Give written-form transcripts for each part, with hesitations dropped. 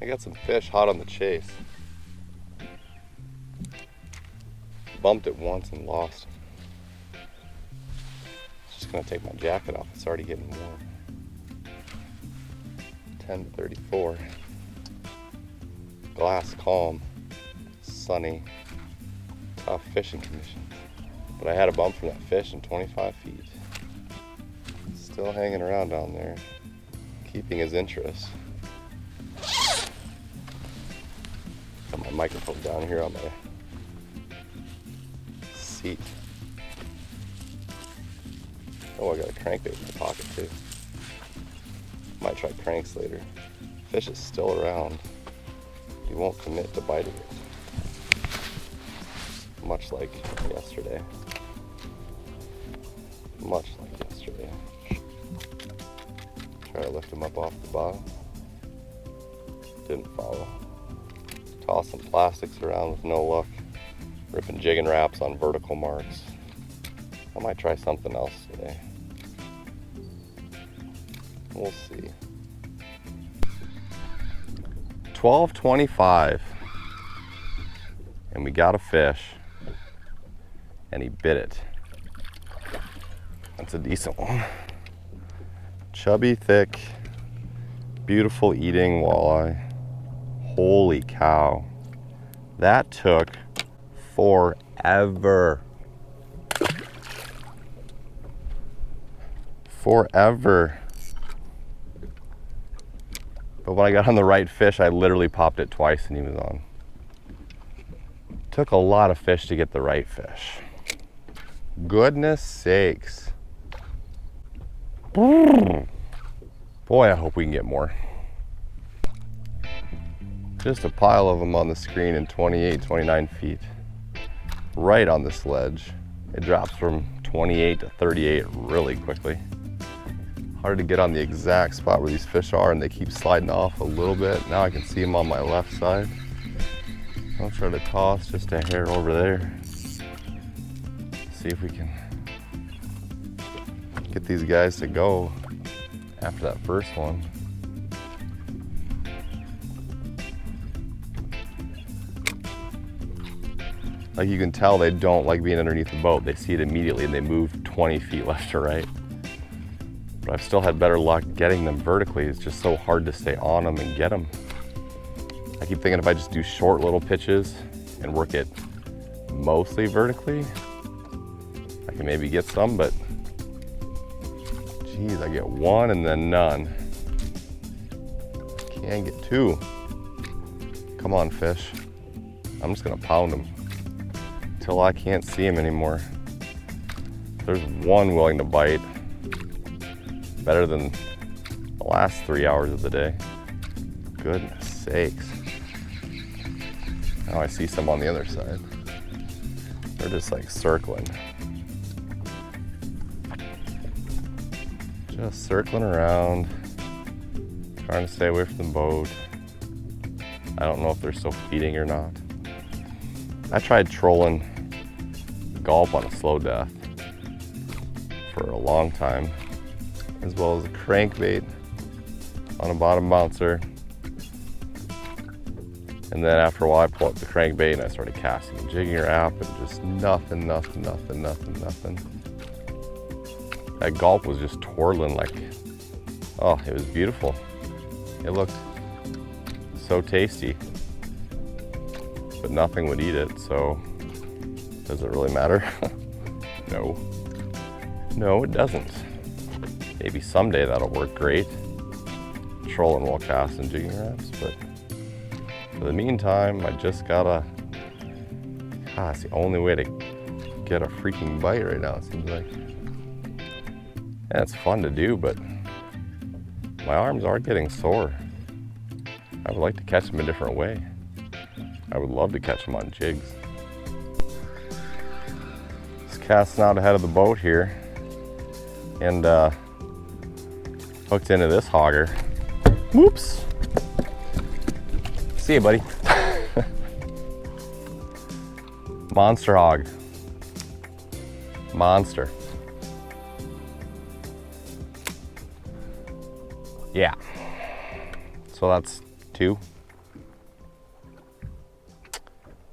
I got some fish hot on the chase. Bumped it once and lost. Just gonna take my jacket off. It's already getting warm. 10:34. Glass calm, sunny, tough fishing conditions. But I had a bump from that fish in 25 feet. Still hanging around down there, keeping his interest. Got my microphone down here on my seat. Oh, I got a crankbait in the pocket too. Might try cranks later. Fish is still around. He won't commit to biting it. Much like yesterday. Much like yesterday. Try to lift him up off the bottom. Didn't follow. Toss some plastics around with no luck. Ripping jigging wraps on vertical marks. I might try something else today. We'll see. 12:25. And we got a fish. And he bit it. That's a decent one. Chubby, thick, beautiful eating walleye. Holy cow. That took forever. Forever. But when I got on the right fish, I literally popped it twice and he was on. Took a lot of fish to get the right fish. Goodness sakes. Boy, I hope we can get more. Just a pile of them on the screen in 28, 29 feet. Right on this ledge. It drops from 28 to 38 really quickly. Hard to get on the exact spot where these fish are, and they keep sliding off a little bit. Now I can see them on my left side. I'll try to toss just a hair over there. See if we can get these guys to go after that first one. Like, you can tell they don't like being underneath the boat. They see it immediately and they move 20 feet left or right. But I've still had better luck getting them vertically. It's just so hard to stay on them and get them. I keep thinking if I just do short little pitches and work it mostly vertically, I can maybe get some, but geez, I get one and then none. Can't get two. Come on, fish. I'm just gonna pound them till I can't see them anymore. There's one willing to bite. Better than the last 3 hours of the day. Goodness sakes. Now I see some on the other side. They're just like circling. Just circling around, trying to stay away from the boat. I don't know if they're still feeding or not. I tried trolling gulp on a slow death for a long time, as well as a crankbait on a bottom bouncer. And then after a while I pull up the crankbait and I started casting a jigging wrap and just nothing. That gulp was just twirling like, oh, it was beautiful. It looked so tasty, but nothing would eat it, so does it really matter? No. No, it doesn't. Maybe someday that'll work great. Trolling while casting jigging wraps, but for the meantime, I just gotta, it's the only way to get a freaking bite right now, it seems like. Yeah, it's fun to do, but my arms are getting sore. I would like to catch them a different way. I would love to catch them on jigs. Just casting out ahead of the boat here and hooked into this hogger. Whoops! See you, buddy. Monster hog. Monster. Yeah. So that's two.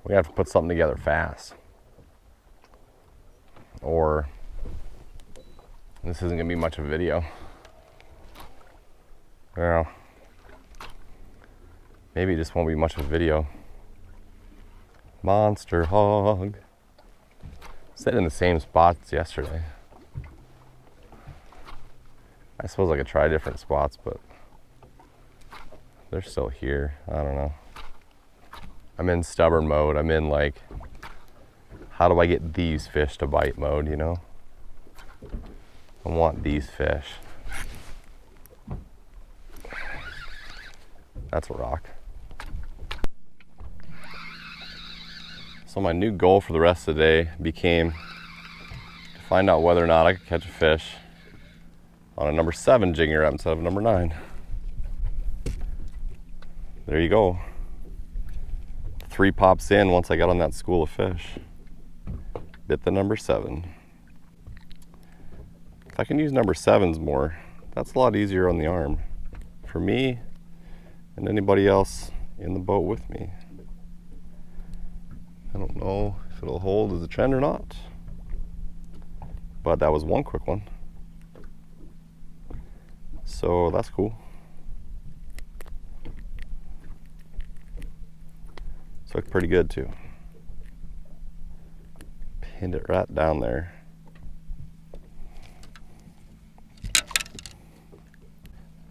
We have to put something together fast. Or this isn't gonna be much of a video. Well, maybe it just won't be much of a video. Monster hog. Sitting in the same spots yesterday. I suppose I could try different spots, but they're still here. I don't know. I'm in stubborn mode. I'm in like, how do I get these fish to bite mode, you know? I want these fish. That's a rock. So my new goal for the rest of the day became to find out whether or not I could catch a fish on a number 7 jigging rap instead of a number 9. There you go. 3 pops in once I got on that school of fish. Bit the number 7. If I can use number 7s more, that's a lot easier on the arm for me and anybody else in the boat with me. I don't know if it'll hold as a trend or not, but that was one quick one. So that's cool. It's looked pretty good too. Pinned it right down there.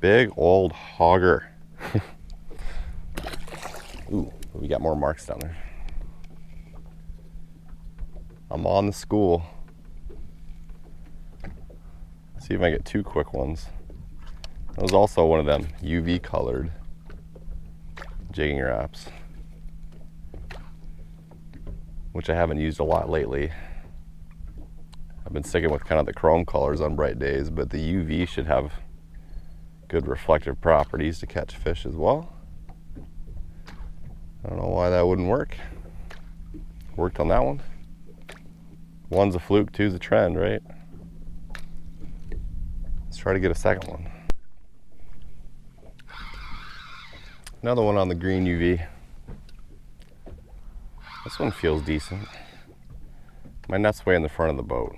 Big old hogger. Ooh, we got more marks down there. I'm on the school. Let's see if I get 2 quick ones. That was also one of them UV colored jigging wraps, which I haven't used a lot lately. I've been sticking with kind of the chrome colors on bright days, but the UV should have good reflective properties to catch fish as well. I don't know why that wouldn't work. Worked on that one. 1's a fluke, 2's a trend, right? Let's try to get a second one. Another one on the green UV. This one feels decent. My net's way in the front of the boat.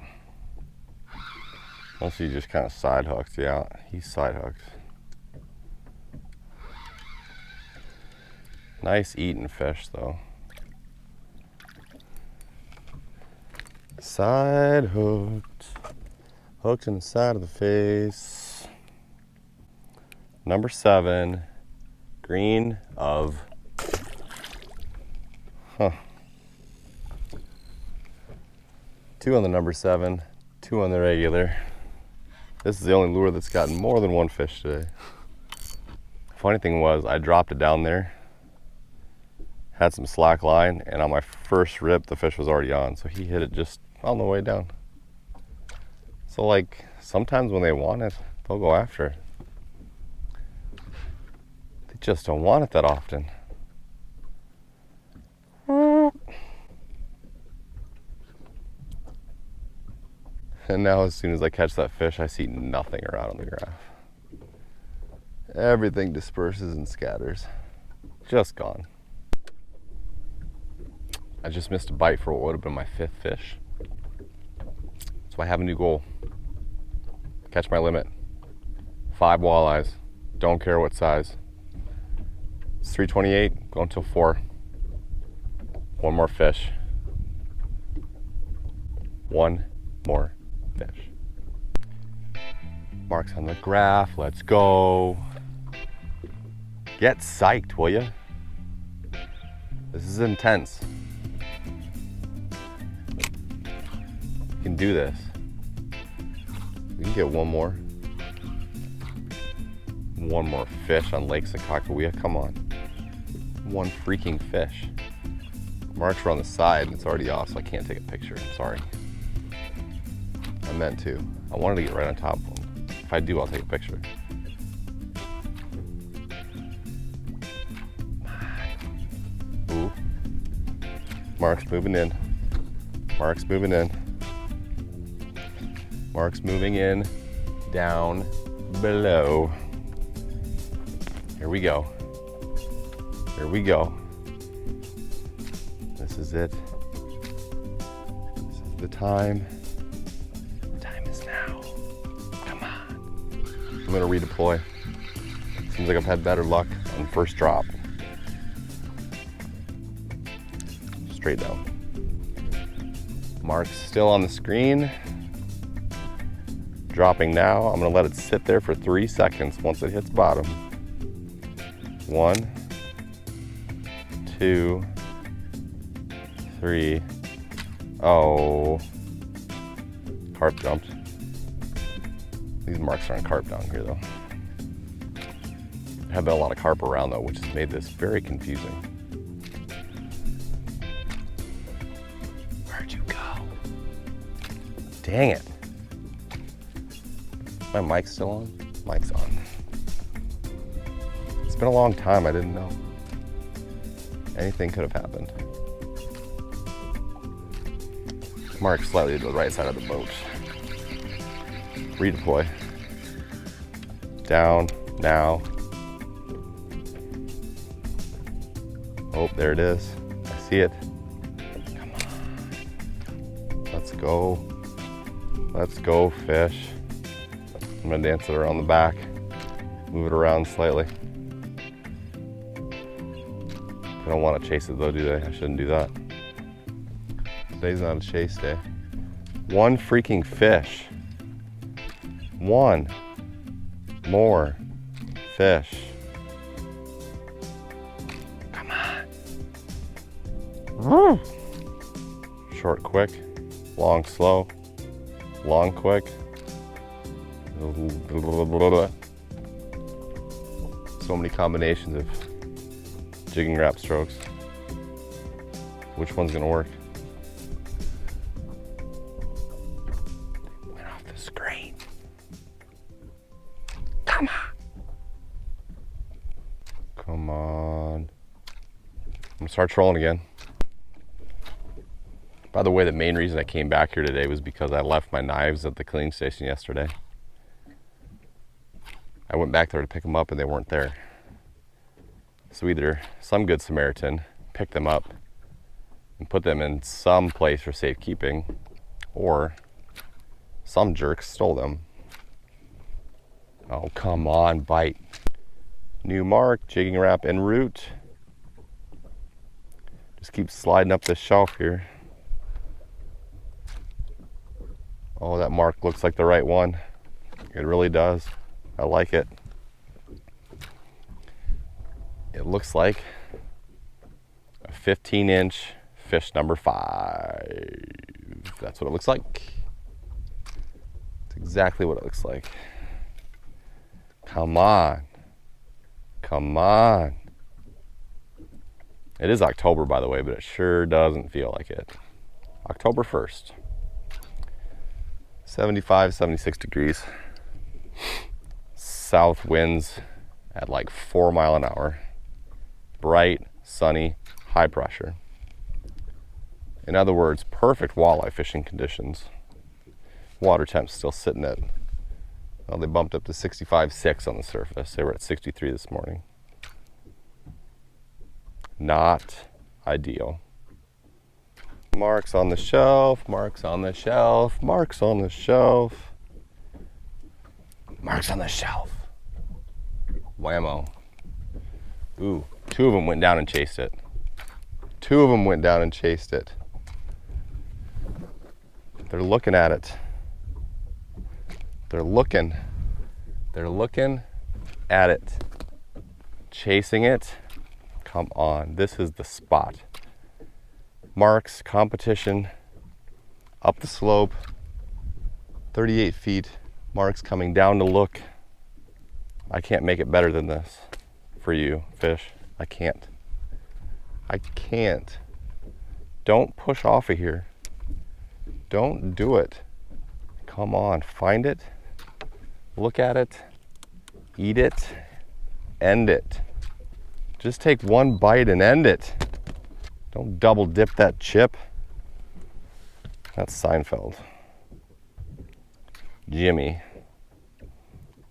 Mostly just kind of side hooks. Yeah, he's side hooks. Nice eating fish though. Side hooked. Hooked in the side of the face. Number 7. Green of. Huh. 2 on the number 7. 2 on the regular. This is the only lure that's gotten more than 1 fish today. Funny thing was, I dropped it down there. Had some slack line, and on my first rip, the fish was already on. So he hit it just on the way down. So like, sometimes when they want it, they'll go after it. They just don't want it that often. And now as soon as I catch that fish, I see nothing around on the graph. Everything disperses and scatters. Just gone. I just missed a bite for what would have been my 5th fish. So I have a new goal. Catch my limit. 5 walleyes. Don't care what size. It's 328, going till 4. 1 more fish. 1 more fish. Marks on the graph, let's go. Get psyched, will ya? This is intense. You can do this. We can get 1 more. 1 more fish on Lake Sakakawea, come on. 1 freaking fish. Marks are on the side and it's already off, so I can't take a picture, I'm sorry. I meant to. I wanted to get right on top of them. If I do, I'll take a picture. Ooh. Mark's moving in. Mark's moving in. Mark's moving in. Down below. Here we go. Here we go. This is it. This is the time. The time is now. Come on. I'm gonna redeploy. Seems like I've had better luck on first drop. Straight down. Mark's still on the screen. Dropping now. I'm gonna let it sit there for 3 seconds once it hits bottom. 1, 2, 3. Oh, carp jumped. These marks aren't carp down here though. There have been a lot of carp around though, which has made this very confusing. Where'd you go? Dang it. My mic's still on? Mic's on. It's been a long time, I didn't know. Anything could have happened. Mark slightly to the right side of the boat. Redeploy. Down, now. Oh, there it is. I see it. Come on. Let's go. Let's go, fish. I'm gonna dance it around the back. Move it around slightly. They don't want to chase it though, do they? I shouldn't do that. Today's not a chase day. One freaking fish. One more fish. Come on. Woo. Short, quick. Long, slow. Long, quick. So many combinations of jigging wrap strokes. Which one's gonna work? Went off the screen. Come on. Come on. I'm gonna start trolling again. By the way, the main reason I came back here today was because I left my knives at the cleaning station yesterday. I went back there to pick them up and they weren't there. So either some good Samaritan picked them up and put them in some place for safekeeping, or some jerk stole them. Oh, come on, bite. New mark, jigging wrap en route. Just keep sliding up this shelf here. Oh, that mark looks like the right one. It really does. I like it. It looks like a 15-inch fish number 5. That's what it looks like. It's exactly what it looks like. Come on. Come on. It is October, by the way, but it sure doesn't feel like it. October 1st. 75, 76 degrees. South winds at like 4 miles an hour. Bright, sunny, high pressure. In other words, perfect walleye fishing conditions. Water temp's still sitting at, well, they bumped up to 65.6 on the surface. They were at 63 this morning. Not ideal. Marks on the shelf, marks on the shelf, marks on the shelf. Marks on the shelf. Whammo. Ooh, 2 of them went down and chased it. 2 of them went down and chased it. They're looking at it. They're looking at it. Chasing it. Come on, this is the spot. Marks, competition, up the slope, 38 feet. Marks coming down to look. I can't make it better than this for you, fish. I can't. I can't. Don't push off of here. Don't do it. Come on, find it, look at it, eat it, end it. Just take one bite and end it. Don't double dip that chip. That's Seinfeld. Jimmy.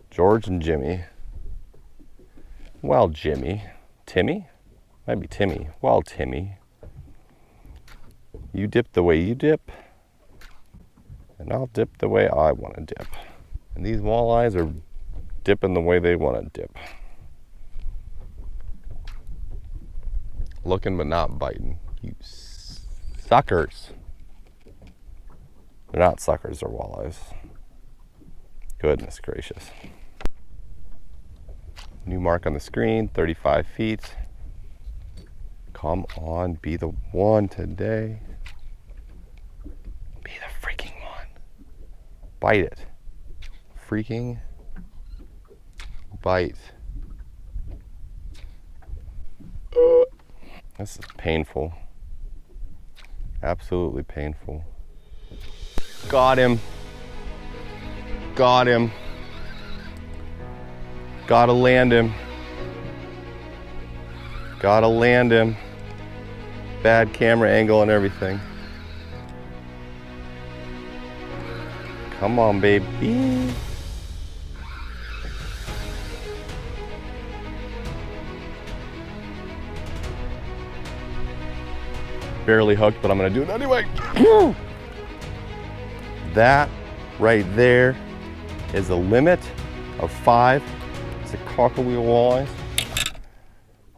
George and Jimmy. Well, Jimmy. Timmy? Might be Timmy. Well, Timmy. You dip the way you dip, and I'll dip the way I want to dip. And these walleyes are dipping the way they want to dip. Looking but not biting. You suckers. They're not suckers, they're walleyes. Goodness gracious. New mark on the screen, 35 feet. Come on, be the one today. Be the freaking one. Bite it. Freaking bite. This is painful. Absolutely painful. Got him. Got him. Gotta land him. Gotta land him. Bad camera angle and everything. Come on, baby. Barely hooked, but I'm gonna do it anyway. That right there is a limit of 5 Sakakawea walleyes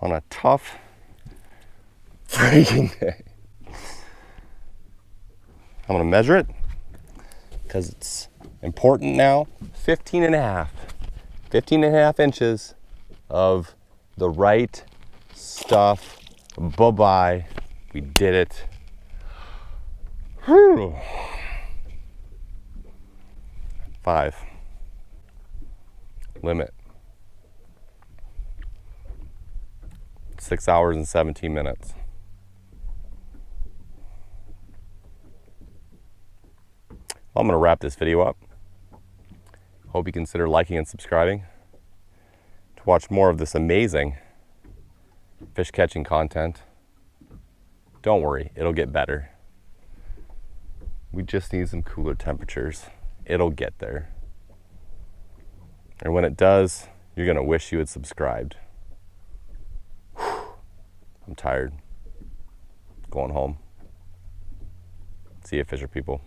on a tough freaking day. I'm gonna measure it because it's important now. 15 and a half inches of the right stuff. Bye-bye. We did it. Whew. 5. Limit. 6 hours and 17 minutes. Well, I'm going to wrap this video up. Hope you consider liking and subscribing to watch more of this amazing fish catching content. Don't worry, it'll get better. We just need some cooler temperatures. It'll get there. And when it does, you're gonna wish you had subscribed. Whew. I'm tired. Going home. See you, fisher people.